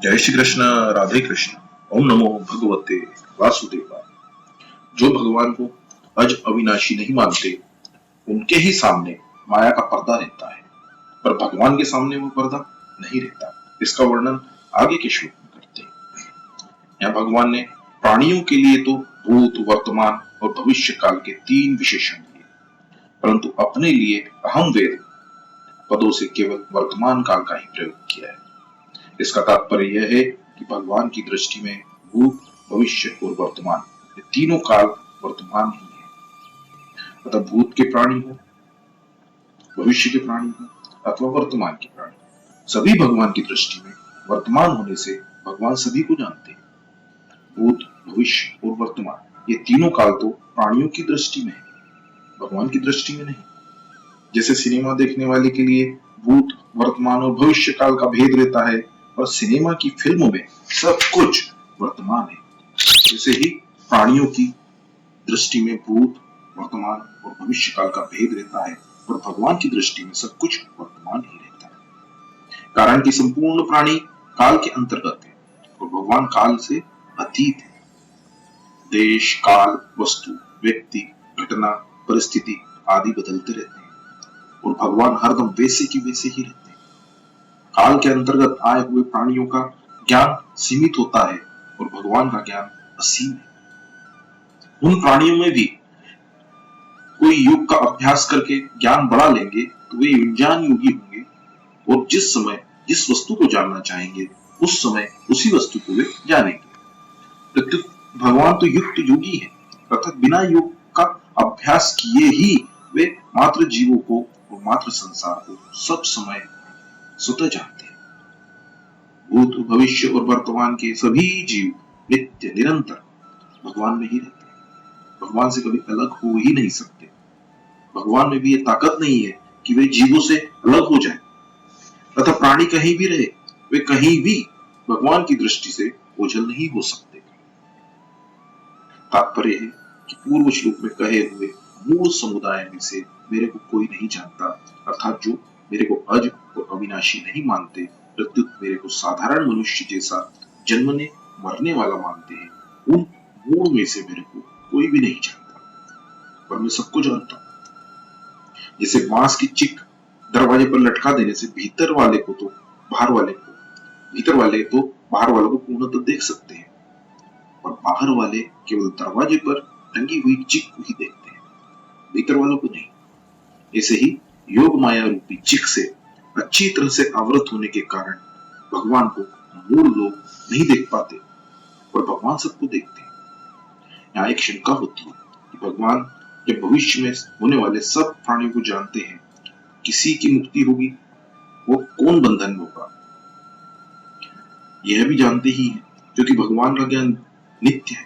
जय श्री कृष्ण। राधे कृष्ण। ओम नमो भगवते वासुदेवाय। जो भगवान को अज अविनाशी नहीं मानते उनके ही सामने माया का पर्दा रहता है, पर भगवान के सामने वो पर्दा नहीं रहता। इसका वर्णन आगे के श्लोक में करते हैं। यहाँ भगवान ने प्राणियों के लिए तो भूत, वर्तमान और भविष्य काल के तीन विशेषण दिए, परंतु अपने लिए अहम वेद पदों से केवल वर्तमान काल का ही प्रयोग किया है। इसका तात्पर्य यह है कि भगवान की दृष्टि में भूत, भविष्य और वर्तमान ये तीनों काल वर्तमान ही है। अतः भूत के प्राणी हो, भविष्य के प्राणी हो अथवा वर्तमान के प्राणी, सभी भगवान की दृष्टि में वर्तमान होने से भगवान सभी को जानते हैं। भूत, भविष्य और वर्तमान ये तीनों काल तो प्राणियों की दृष्टि में है, भगवान की दृष्टि में नहीं। जैसे सिनेमा देखने वाले के लिए भूत, वर्तमान और भविष्य काल का भेद रहता है, और सिनेमा की फिल्मों में सब कुछ वर्तमान है। जैसे ही प्राणियों की दृष्टि में भूत, वर्तमान और भविष्य काल का भेद रहता है, और भगवान की दृष्टि में सब कुछ वर्तमान ही रहता है। कारण कि संपूर्ण प्राणी काल के अंतर्गत है और भगवान काल से अतीत है। देश, काल, वस्तु, व्यक्ति, घटना, परिस्थिति आदि बदलते रहते हैं और भगवान हरदम वैसे की वैसे ही रहते हैं। काल के अंतर्गत आए हुए प्राणियों का ज्ञान सीमित होता है और भगवान का ज्ञान असीम है। उन प्राणियों में भी कोई योग का अभ्यास करके ज्ञान बढ़ा लेंगे तो वे युंजान योगी होंगे और जिस समय जिस वस्तु को जानना चाहेंगे उस समय उसी वस्तु को वे जानेंगे। प्रत्युत भगवान तो युक्त योगी है, अर्थात बिना योग का अभ्यास किए ही वे मात्र जीवों को और मात्र संसार को सब समय स्वतः जानते हैं। भूत, भविष्य और वर्तमान के सभी जीव नित्य निरंतर भगवान में ही रहते हैं, भगवान से कभी अलग हो ही नहीं सकते। भगवान में भी ये ताकत नहीं है कि वे जीवों से अलग हो जाएं, तथा प्राणी कहीं भी रहे वे कहीं भी भगवान की दृष्टि से ओझल नहीं हो सकते। तात्पर्य है कि पूर्व श्लोक में कहे हुए मूल समुदाय में से मेरे को कोई नहीं जानता, अर्थात जो मेरे को अज और अविनाशी नहीं मानते, प्रत्युत मेरे को साधारण मनुष्य जैसा जन्मने मरने वाला मानते हैं, उन मूल में से मेरे को कोई भी नहीं जानता, पर मैं सबको जानता हूं। जैसे बांस की चिक दरवाजे पर लटका देने से भीतर वाले को बाहर वालों को पूर्णतः देख सकते हैं, और बाहर वाले केवल दरवाजे पर टंगी हुई चिक को ही देखते हैं, भीतर वालों को नहीं। ऐसे ही योग माया रूपी चिक से अच्छी तरह से आवृत होने के कारण भगवान को मूल लोग नहीं देख पाते और भगवान सबको देखते हैं। यहाँ एक शंका होती है कि भगवान जब भविष्य में होने वाले सब प्राणियों को जानते हैं, किसी की मुक्ति होगी, वो कौन बंधन में होगा, यह भी जानते ही है, क्योंकि भगवान का ज्ञान नित्य है।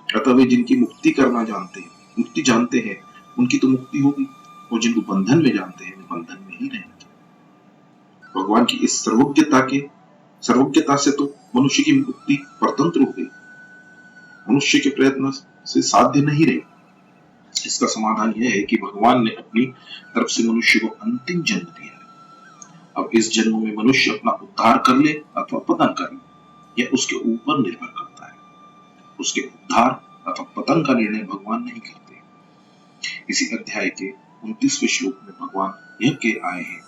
अतः वे जिनकी मुक्ति करना जानते हैं उनकी तो मुक्ति होगी, और जिनको बंधन में जानते हैं वो बंधन में ही रहेंगे। भगवान की इस सर्वज्ञता से तो मनुष्य की मुक्ति परतंत्र हो गई, मनुष्य के प्रयत्न से साध्य नहीं रही। इसका समाधान यह है कि भगवान ने अपनी तरफ से मनुष्य को अंतिम जन्म दिया है। अब इस जन्म में मनुष्य अपना उद्धार कर ले अथवा पतन कर ले, यह उसके ऊपर निर्भर करता है। उसके उद्धार अथवा पतन का निर्णय भगवान नहीं करते। इसी अध्याय के 29वें श्लोक में भगवान यह कह आए हैं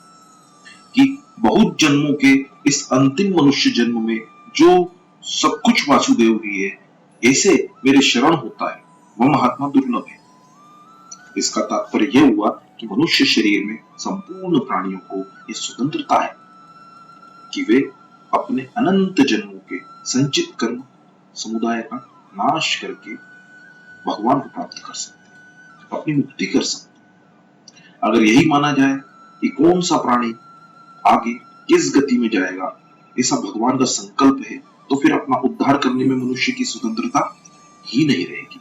कि बहुत जन्मों के इस अंतिम मनुष्य जन्म में जो सब कुछ वासुदेव ही है, ऐसे मेरे शरण होता है वह महात्मा दुर्लभ है। इसका तात्पर्य यह हुआ कि मनुष्य शरीर में संपूर्ण प्राणियों को यह स्वतंत्रता है कि वे अपने अनंत जन्मों के संचित कर्म समुदाय का नाश करके भगवान को प्राप्त कर सकते हैं, अपनी मुक्ति कर सकते हैं। अगर यही माना जाए कि कौन सा प्राणी आगे किस गति में जाएगा, ऐसा भगवान का संकल्प है, तो फिर अपना उद्धार करने में मनुष्य की स्वतंत्रता ही नहीं रहेगी।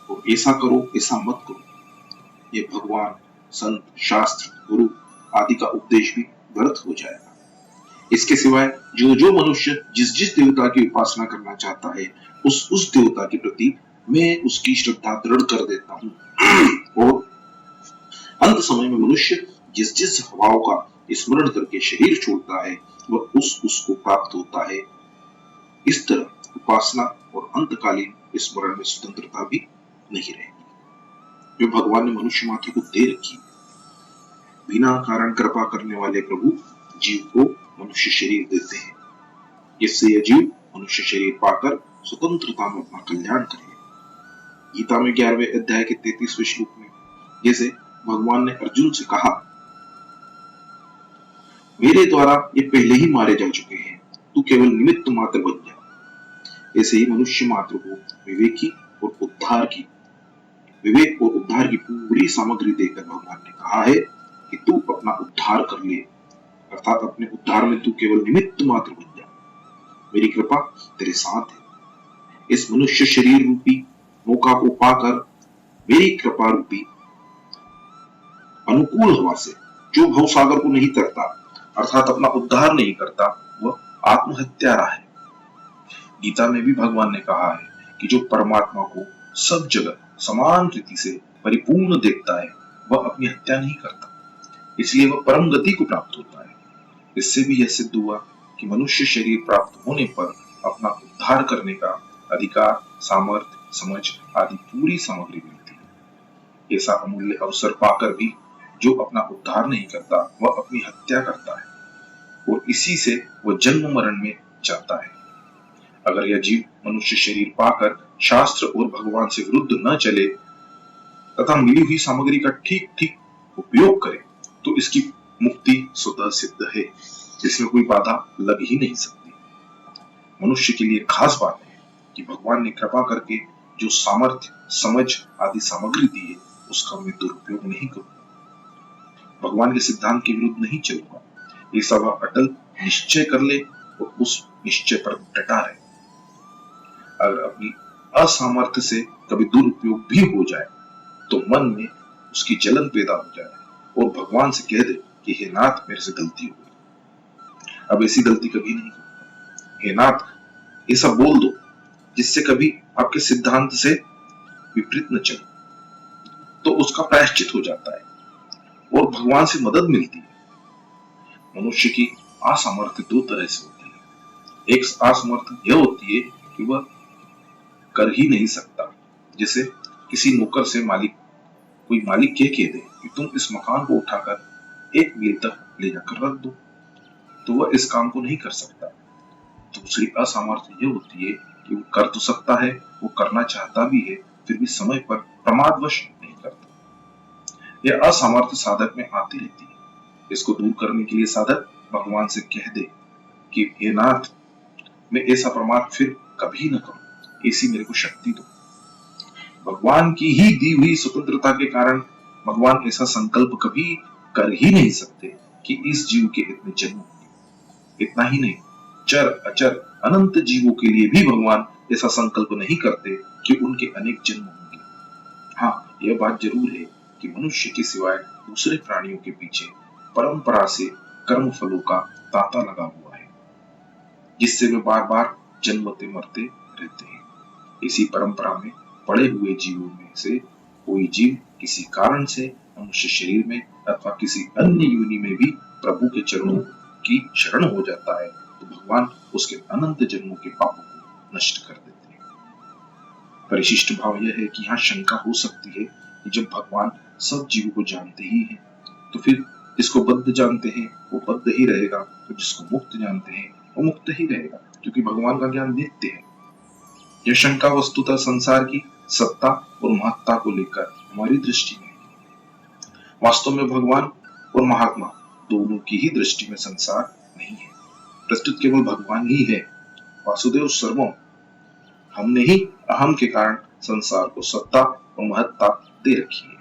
और ऐसा करो ऐसा मत करो, ये भगवान, संत, शास्त्र, गुरु आदि का उपदेश भी व्यर्थ हो जाएगा। इसके सिवाय जो जो मनुष्य जिस जिस देवता की उपासना करना चाहता है, उस देवता के प्रति मैं उसकी श्रद्धा दृढ़ कर देता हूँ, और अंत समय में मनुष्य जिस जिस भाव का स्मरण करके शरीर छोड़ता है वह उसको प्राप्त होता है इस तरह उपासना और अंतकालीन स्मरण में स्वतंत्रता भी नहीं रहेगी जो भगवान ने मनुष्य मात्र को दे रखी। बिना कारण कृपा करने वाले प्रभु जीव को मनुष्य शरीर देते हैं, जिससे यह जीव मनुष्य शरीर पाकर स्वतंत्रता में अपना कल्याण करे। गीता में 11वें अध्याय के 33वें श्लोक में जैसे भगवान ने अर्जुन से कहा, मेरे द्वारा ये पहले ही मारे जा चुके हैं, तू केवल निमित्त मात्र बन जा। ऐसे ही मनुष्य मात्र को विवेक और उद्धार की पूरी सामग्री देकर भगवान ने कहा है कि तू अपना उद्धार कर ले, अर्थात अपने उद्धार में तू केवल निमित्त मात्र बन जा। मेरी कृपा तेरे साथ है। इस मनुष्य शरीर रूपी मौका को पाकर मेरी कृपा रूपी अनुकूल हवा से जो भवसागर को नहीं तरता, अर्थात अपना उद्धार नहीं करता, वह आत्महत्यारा है। गीता में भी भगवान ने कहा है कि जो परमात्मा को सब जगह समान रीति से परिपूर्ण देखता है वह अपनी हत्या नहीं करता, इसलिए वह परम गति को प्राप्त होता है। इससे भी यह सिद्ध हुआ कि मनुष्य शरीर प्राप्त होने पर अपना उद्धार करने का अधिकार, सामर्थ्य, समझ आदि पूरी सामग्री मिलती है। ऐसा अमूल्य अवसर पाकर भी जो अपना उद्धार नहीं करता वह अपनी हत्या करता है और इसी से वह जन्म मरण में जाता है। अगर यह जीव मनुष्य शरीर पाकर शास्त्र और भगवान से विरुद्ध न चले तथा मिली हुई सामग्री का ठीक ठीक उपयोग करे तो इसकी मुक्ति स्वतः सिद्ध है, इसमें कोई बाधा लग ही नहीं सकती। मनुष्य के लिए खास बात है कि भगवान ने कृपा करके जो सामर्थ्य, समझ आदि सामग्री दी है उसका मैं दुरुपयोग नहीं करूंगा, भगवान के सिद्धांत के विरुद्ध नहीं चलूंगा। ऐसा वह अटल निश्चय कर ले और उस निश्चय पर डटा रहे। अगर अपनी असामर्थ्य से कभी दुरुपयोग भी हो जाए तो मन में उसकी जलन पैदा हो जाए और भगवान से कह दे कि हे नाथ, मेरे से गलती हो गई, अब ऐसी गलती कभी नहीं करूंगा। हे नाथ, ऐसा बोल दो जिससे कभी आपके सिद्धांत से विपरीत न चले, तो उसका प्रायश्चित हो जाता है और भगवान से मदद मिलती है। मनुष्य की असामर्थ्य दो तरह से होती है। एक असमर्थ यह होती है कि वह कर ही नहीं सकता, जैसे किसी नौकर से कोई मालिक कह दे कि तुम इस मकान को उठाकर 1 मील तक ले जाकर रख दो, तो वह इस काम को नहीं कर सकता। दूसरी असामर्थ्य यह होती है कि वो कर तो सकता है, वो करना चाहता भी है, फिर भी समय पर प्रमादवश नहीं करता। यह असामर्थ्य साधक में आती रहती है। इसको दूर करने के लिए साधक भगवान से कह दे कि हे नाथ, मैं ऐसा प्रमाद फिर कभी न करूं, ऐसी मेरे को शक्ति दो। भगवान की ही दी हुई स्वतंत्रता के कारण भगवान ऐसा संकल्प कभी कर ही नहीं सकते कि इस जीव के इतने जन्म होंगे। इतना ही नहीं, चर अचर अनंत जीवों के लिए भी भगवान ऐसा संकल्प नहीं करते कि उनके अनेक जन्म होंगे। हाँ, यह बात जरूर है कि मनुष्य के सिवाय दूसरे प्राणियों के पीछे परंपरा से कर्म फलों का तांता लगा हुआ है, जिससे वे बार बार जन्मते मरते रहते हैं। इसी परंपरा में पड़े हुए जीवों में से कोई जीव किसी कारण से मनुष्य शरीर में अथवा किसी अन्य योनि में भी प्रभु के चरणों की शरण हो जाता है तो भगवान उसके अनंत जन्मों के पापों को नष्ट कर देते हैं। परिशिष्ट भाव यह है कि यहाँ शंका हो सकती है कि जब भगवान सब जीवों को जानते ही हैं तो फिर जिसको बद्ध जानते हैं वो बद्ध ही रहेगा, तो जिसको मुक्त जानते हैं वो मुक्त ही रहेगा, क्योंकि भगवान का ज्ञान नित्य है। यह शंका वस्तुतः संसार की सत्ता और महत्ता को लेकर हमारी दृष्टि में है। वास्तव में भगवान और महात्मा दोनों की ही दृष्टि में संसार नहीं है, प्रस्तुत केवल भगवान ही है। वासुदेव सर्वम, हमने ही अहम के कारण संसार को सत्ता और महत्ता दे रखी है।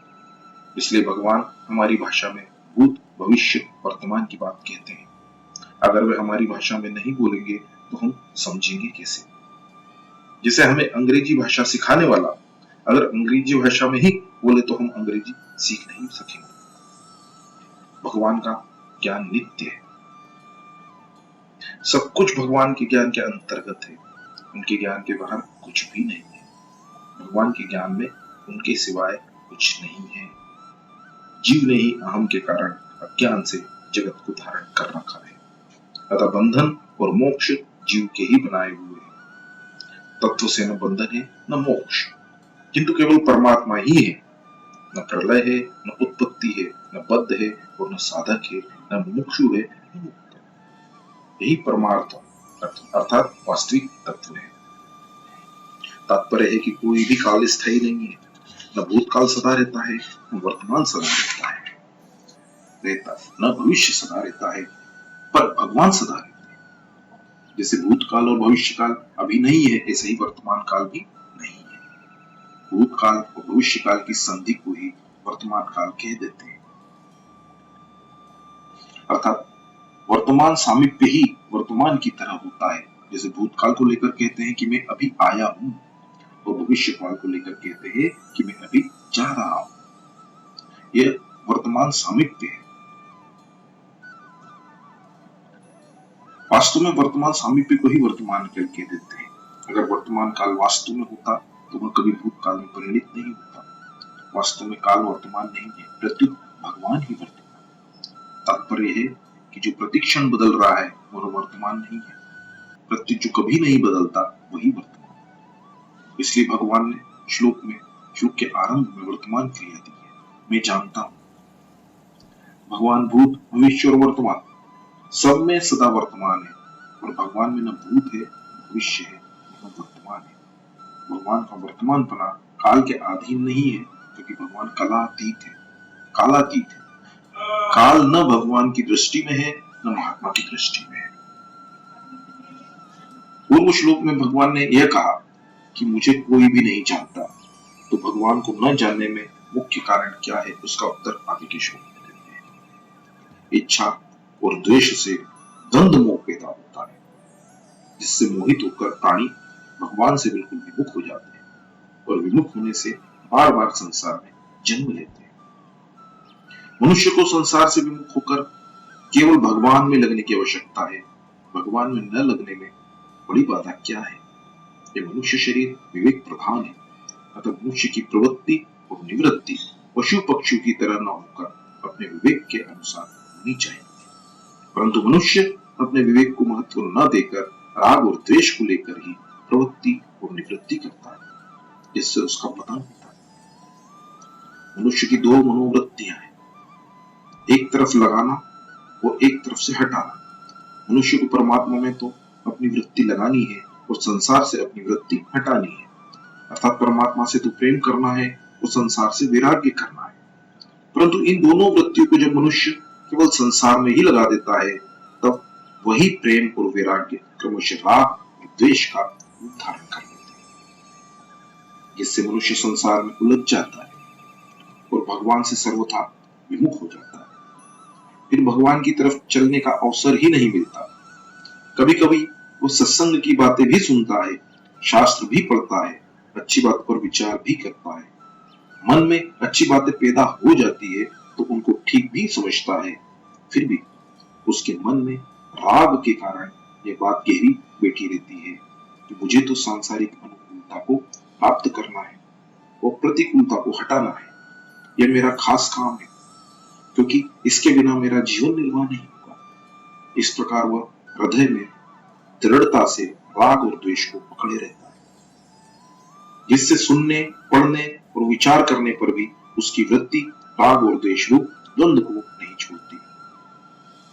इसलिए भगवान हमारी भाषा में भूत, भविष्य, वर्तमान की बात कहते हैं। अगर वे हमारी भाषा में नहीं बोलेंगे तो हम समझेंगे कैसे? जैसे हमें अंग्रेजी भाषा सिखाने वाला अगर अंग्रेजी भाषा में ही बोले तो हम अंग्रेजी सीख नहीं सकेंगे। भगवान का ज्ञान नित्य है, सब कुछ भगवान के ज्ञान के अंतर्गत है, उनके ज्ञान के बाहर कुछ भी नहीं है। भगवान के ज्ञान में उनके सिवाय कुछ नहीं है। जीव ने ही अहम के कारण अज्ञान से जगत को धारण कर रखा है, अतः बंधन और मोक्ष जीव के ही बनाए हुए हैं। तत्व से न बंधन है न मोक्ष, किंतु केवल परमात्मा ही है। न प्रलय है, न उत्पत्ति है, न बद्ध है और न साधक है, न मुमुक्षु है न मुक्त। यही परमार्थ अर्थात वास्तविक तत्व है। तात्पर्य है कि कोई भी काल स्थायी नहीं है। न भूतकाल सदा रहता है, न वर्तमान सदा रहता, न भविष्य सदा रहता है, पर भगवान सदा रहते हैं। जैसे भूतकाल और भविष्य काल अभी नहीं है, ऐसे ही वर्तमान काल भी नहीं है। भूतकाल और भविष्य काल की संधि को ही वर्तमान काल कह देते हैं। अर्थात वर्तमान सामीप्य ही वर्तमान की तरह होता है। जैसे भूतकाल को लेकर कहते हैं कि मैं अभी आया हूं, और भविष्य काल को लेकर कहते हैं कि मैं अभी जा रहा हूं। यह वर्तमान सामीप्य है। वास्तव में वर्तमान सामीप्य को ही वर्तमान काल कह देते हैं। अगर वर्तमान काल वास्तव में होता तो वह कभी भूतकाल में परिणित नहीं होता। वास्तव में काल वर्तमान नहीं है, प्रत्युत भगवान ही वर्तमान। तात्पर्य है कि जो प्रतिक्षण बदल रहा है वह वर्तमान नहीं है, प्रत्युत जो कभी नहीं बदलता वही वर्तमान। इसलिए भगवान ने श्लोक के आरंभ में वर्तमान क्रिया दी है, मैं जानता हूं। भगवान भूत भविष्य और वर्तमान सब में सदा वर्तमान है, और भगवान में न भूत है, न भविष्य है, न वर्तमान है। भगवान का वर्तमानपना काल के अधीन नहीं है, क्योंकि भगवान कालातीत है, कालातीत है। काल न भगवान की दृष्टि में है, न महात्मा की दृष्टि में है। पूर्व श्लोक में भगवान ने यह कहा कि मुझे कोई भी नहीं जानता, तो भगवान को न जानने में मुख्य कारण क्या है, उसका उत्तर आगे के श्लोक में देते हैं। इच्छा और द्वेष से द्वंद्व मोह पैदा होता है, जिससे मोहित होकर प्राणी भगवान से बिल्कुल विमुख हो जाते हैं, और विमुख होने से बार बार संसार में जन्म लेते हैं। मनुष्य को संसार से विमुख होकर केवल भगवान में लगने की आवश्यकता है। भगवान में न लगने में बड़ी बाधा क्या है? ये मनुष्य शरीर विवेक प्रधान है, अतः मनुष्य की प्रवृत्ति और निवृत्ति पशु पक्षियों की तरह न होकर अपने विवेक के अनुसार होनी चाहिए। परंतु मनुष्य अपने विवेक को महत्व न देकर राग और द्वेष को लेकर ही प्रवृत्ति और निवृत्ति करता है, जिससे उसका पतन होता है। मनुष्य की दो मनोवृत्तियां हैं, एक तरफ लगाना और एक तरफ से हटाना। मनुष्य को परमात्मा में तो अपनी वृत्ति लगानी है और संसार से अपनी वृत्ति हटानी है। अर्थात परमात्मा से तो प्रेम करना है और संसार से वैराग्य करना है। परंतु इन दोनों वृत्तियों को जब मनुष्य केवल संसार में ही लगा देता है, तब वही प्रेम और वैराग्य क्रमशः राग और द्वेष का रूप धारण कर लेते हैं, जिससे मनुष्य संसार में उलझ जाता है और भगवान से सर्वथा विमुख हो जाता है। फिर भगवान की तरफ चलने का अवसर ही नहीं मिलता। कभी कभी वो सत्संग की बातें भी सुनता है, शास्त्र भी पढ़ता है, अच्छी बात पर विचार भी करता है, मन में अच्छी बातें पैदा हो जाती है तो उनको ठीक भी समझता है। फिर भी उसके मन में राग के कारण यह बात गहरी बैठी रहती है कि मुझे तो सांसारिक अनुकूलता को प्राप्त करना है और प्रतिकूलता को हटाना है। यह मेरा खास काम है, क्योंकि इसके बिना मेरा जीवन निर्वाह नहीं होगा। इस प्रकार वह हृदय में दृढ़ता से राग और द्वेष को पकड़े रहता है, जिससे सुनने, पढ़ने और विचार करने पर भी उसकी वृत्ति राग और द्वेष रूप द्वंद्व को नहीं छोड़ती।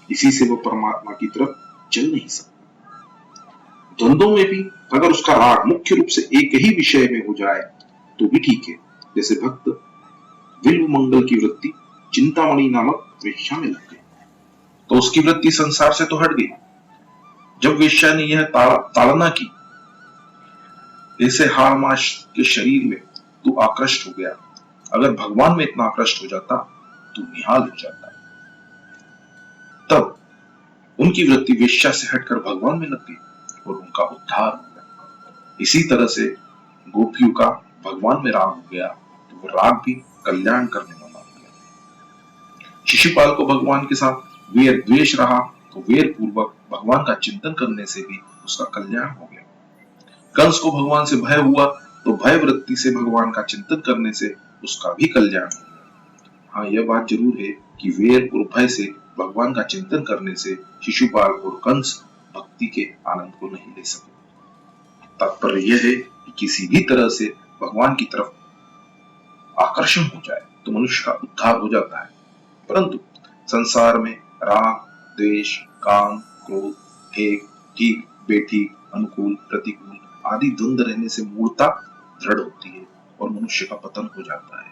इसी से वह परमात्मा की तरफ चल नहीं सकता। द्वंद्वों में भी अगर उसका राग मुख्य रूप से एक ही विषय में हो जाए तो भी ठीक है। जैसे भक्त विल्व मंगल की वृत्ति चिंतामणि नामक वेश्या में लग गई, तो उसकी वृत्ति संसार से तो हट गई। जब वेश्या ने यह ताड़ना की, ऐसे हाड़ माश के शरीर में तू आकृष्ट हो गया, अगर भगवान में इतना आकृष्ट हो जाता तो निहाल हो जाता। तब उनकी वृत्ति वेश्या से हटकर भगवान में लग गई और उनका उद्धार हो गया। इसी तरह से गोपियों का भगवान में राग हो गया तो वो राग भी कल्याण करने वाला हो गया। शिशुपाल को भगवान के साथ वैर द्वेष रहा तो वैर पूर्वक भगवान का चिंतन करने से भी उसका कल्याण हो गया। कंस को भगवान से भय हुआ तो भय वृत्ति से भगवान का चिंतन करने से उसका भी कल्याण हो गया। हाँ, यह बात जरूर है कि वैर और भय से भगवान का चिंतन करने से शिशुपाल और कंस भक्ति के आनंद को नहीं ले सके। तात्पर्य यह है कि किसी भी तरह से भगवान की तरफ आकर्षण हो जाए तो मनुष्य का उद्धार हो जाता है। परंतु संसार में राग, द्वेष, काम, क्रोध, ठीक, ठीक, बेठीक, अनुकूल, प्रतिकूल आदि द्वंद्व रहने से मूर्ता दृढ़ होती है और मनुष्य का पतन हो जाता है।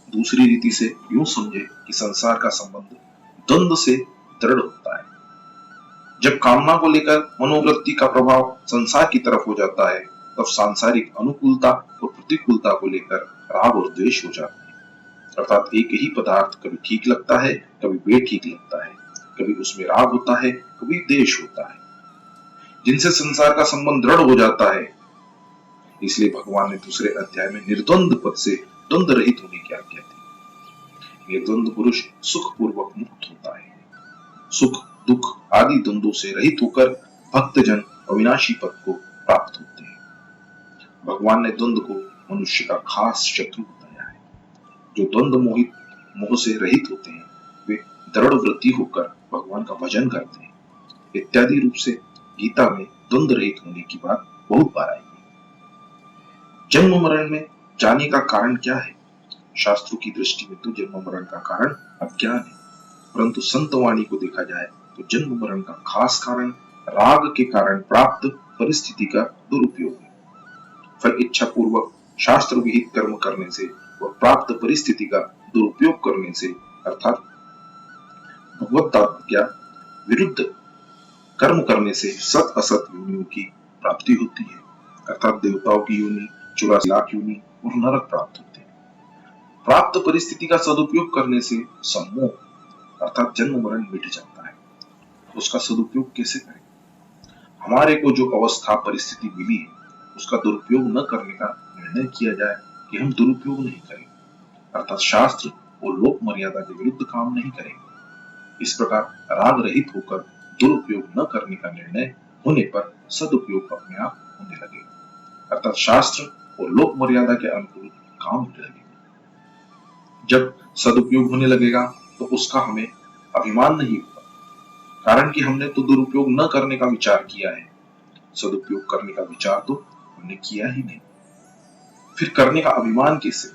दूसरी रीति से यूं समझे कि संसार का संबंध द्वंद्व से दृढ़ होता है। जब कामना को लेकर मनोवृत्ति का प्रभाव संसार की तरफ हो जाता है, तब सांसारिक अनुकूलता और प्रतिकूलता को लेकर राग और द्वेष हो जाता है। अर्थात एक ही पदार्थ कभी ठीक लगता है, कभी बेठीक लगता है, कभी उसमें राग होता है, कभी द्वेष होता है, जिनसे संसार का संबंध दृढ़ हो जाता है। इसलिए भगवान ने दूसरे अध्याय में निर्द्वंद पद से द्वंद्व रहित होने की आज्ञा दी। निर्द्वंद पुरुष सुख पूर्वक मुक्त होता है। सुख, दुख आदि द्वंद्वों से रहित होकर भक्तजन अविनाशी पद को प्राप्त होते हैं। भगवान ने द्वंद्व को मनुष्य का खास शत्रु बताया है। जो द्वंद्व मोहित मोह से रहित होते हैं, वे दृढ़ वृत्ति होकर भगवान का भजन करते हैं। इत्यादि रूप से गीता में द्वंद्व रहित होने की बात बहुत बार आई है। जन्म मरण में जाने का कारण क्या है? शास्त्रों की दृष्टि में तो जन्म मरण का कारण अज्ञान है, परंतु संत वाणी को देखा जाए तो जन्म मरण का खास कारण राग के कारण प्राप्त परिस्थिति का दुरुपयोग है। फल इच्छा पूर्वक शास्त्र विहित कर्म करने से और प्राप्त परिस्थिति का दुरुपयोग करने से अर्थात भगवत आज्ञा विरुद्ध कर्म करने से सत असत योनियों की प्राप्ति होती है। अर्थात देवताओं की योनि, 84 लाख योनि और नरक प्राप्त होते हैं। प्राप्त परिस्थिति का सदुपयोग करने से सम्मोह अर्थात जन्म मरण मिट जाता है। उसका सदुपयोग कैसे करें? हमारे को जो अवस्था परिस्थिति मिली है, उसका दुरुपयोग न करने का निर्णय किया जाए कि हम दुरुपयोग नहीं करेंगे, अर्थात शास्त्र और लोक मर्यादा के विरुद्ध काम नहीं करेंगे। इस प्रकार राग रहित होकर दुरुपयोग न करने का निर्णय होने पर सदुपयोग अपने आप होने लगेगा, अर्थात शास्त्र और लोक मर्यादा के अनुकूल काम होने लगेगा। जब सदुपयोग होने लगेगा तो उसका हमें अभिमान नहीं होगा, कारण कि हमने तो दुरुपयोग न करने का विचार किया है। सदुपयोग करने का विचार तो हमने किया ही नहीं, फिर करने का अभिमान कैसे?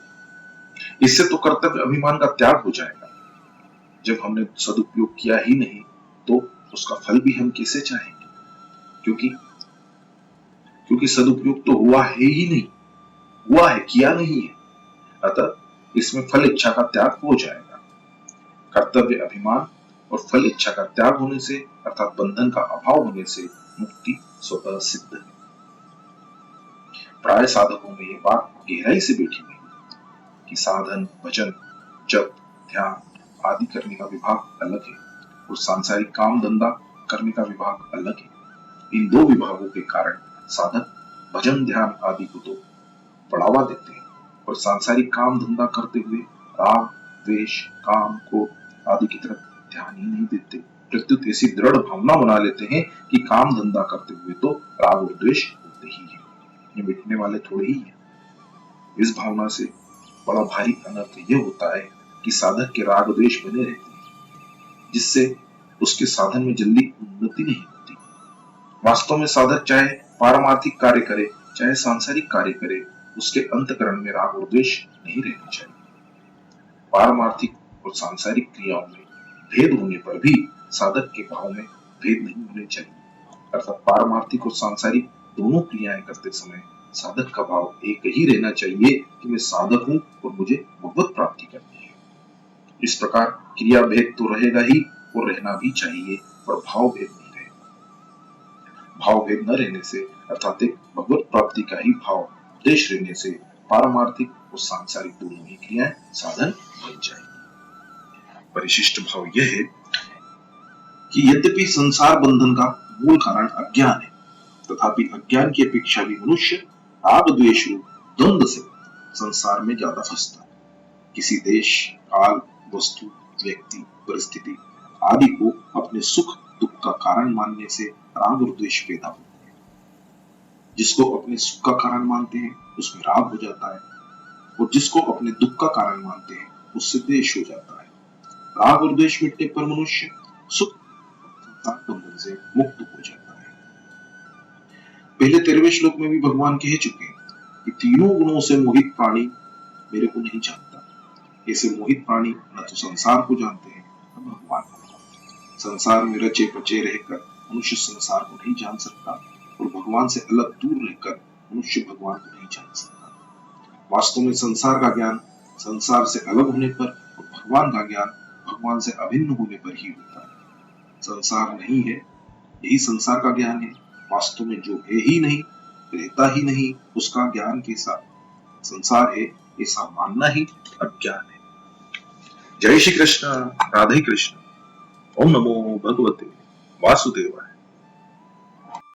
इससे तो कर्तव्य अभिमान का त्याग हो जाएगा। जब हमने सदुपयोग किया ही नहीं तो उसका फल भी हम कैसे चाहेंगे? क्योंकि सदुपयोग तो हुआ है ही नहीं, हुआ है, किया नहीं है, अतः इसमें फल इच्छा का त्याग हो जाएगा। कर्तव्य अभिमान और फल इच्छा का त्याग होने से अर्थात बंधन का अभाव होने से मुक्ति स्वतः सिद्ध है। प्राय साधकों में यह बात गहराई से बैठी हुई है कि साधन, भजन, जप, ध्यान आदि करने का विभाग अलग है और सांसारिक काम धंधा करने का विभाग अलग है। इन दो विभागों के कारण साधक भजन ध्यान आदि को तो बढ़ावा देते हैं और सांसारिक काम धंधा करते हुए राग, द्वेष, काम, क्रोध आदि की तरफ ध्यान ही नहीं देते। प्रत्युत ऐसी दृढ़ भावना बना लेते हैं कि काम धंधा करते हुए तो राग और द्वेष होते ही है, ये मिटने वाले थोड़े ही है। इस भावना से बड़ा भारी अनर्थ यह होता है कि साधक के राग द्वेष बने रहते हैं, जिससे उसके साधन में जल्दी उन्नति नहीं होती। वास्तव में साधक चाहे पारमार्थिक कार्य करे, चाहे सांसारिक कार्य करे, उसके अंतकरण में राग और द्वेष नहीं रहने चाहिए। पारमार्थिक और सांसारिक क्रियाओं में भेद होने पर भी साधक के भाव में भेद नहीं होने चाहिए। अर्थात पारमार्थिक और सांसारिक दोनों क्रियाएं करते समय साधक का भाव एक ही रहना चाहिए कि मैं साधक हूं और मुझे भगवत प्राप्ति करनी है। इस प्रकार क्रिया भेद तो रहेगा ही और रहना भी चाहिए, पर भाव भेद नहीं रहेगा। भाव भेद न रहने से अर्थात एक भगवत प्राप्ति का ही भाव उद्देश्य रहने से पारमार्थिक और सांसारिक दोनों ही क्रियाएं साधन बन जाएगी। परिशिष्ट भाव यह है कि यद्यपि संसार बंधन का मूल कारण अज्ञान है, तथापि अज्ञान की अपेक्षा भी मनुष्य राग द्वेष रूप द्वंद्व से संसार में ज्यादा फंसता है। किसी देश, काल, वस्तु, व्यक्ति, परिस्थिति आदि को अपने सुख दुख का कारण मानने से राग और द्वेष पैदा होते हैं। जिसको अपने सुख का कारण मानते हैं उसमें राग हो जाता है और जिसको अपने दुख का कारण मानते हैं उससे द्वेष हो जाता है। राग और द्वेष मिटने पर मनुष्य सुख बंधन से मुक्त हो जाता है। पहले 13वें श्लोक में भी भगवान कह चुके हैं कि तीनों गुणों से मोहित प्राणी मेरे को नहीं जानता। ऐसे मोहित प्राणी न तो संसार को जानते हैं न भगवान को। संसार में रचे पचे रहकर मनुष्य संसार को नहीं जान सकता और भगवान से अलग दूर रहकर मनुष्य भगवान को नहीं जान सकता। वास्तव में संसार का ज्ञान संसार से अलग होने पर और भगवान का ज्ञान भगवान से अभिन्न होने पर ही होता है। संसार नहीं है, यही संसार का ज्ञान है। वास्तव में जो है ही नहीं, रहता ही नहीं, उसका ज्ञान कैसा? संसार है ऐसा मानना ही अज्ञान है। जय श्री कृष्ण, राधे कृष्ण। ओम नमो भगवते वासुदेवाय।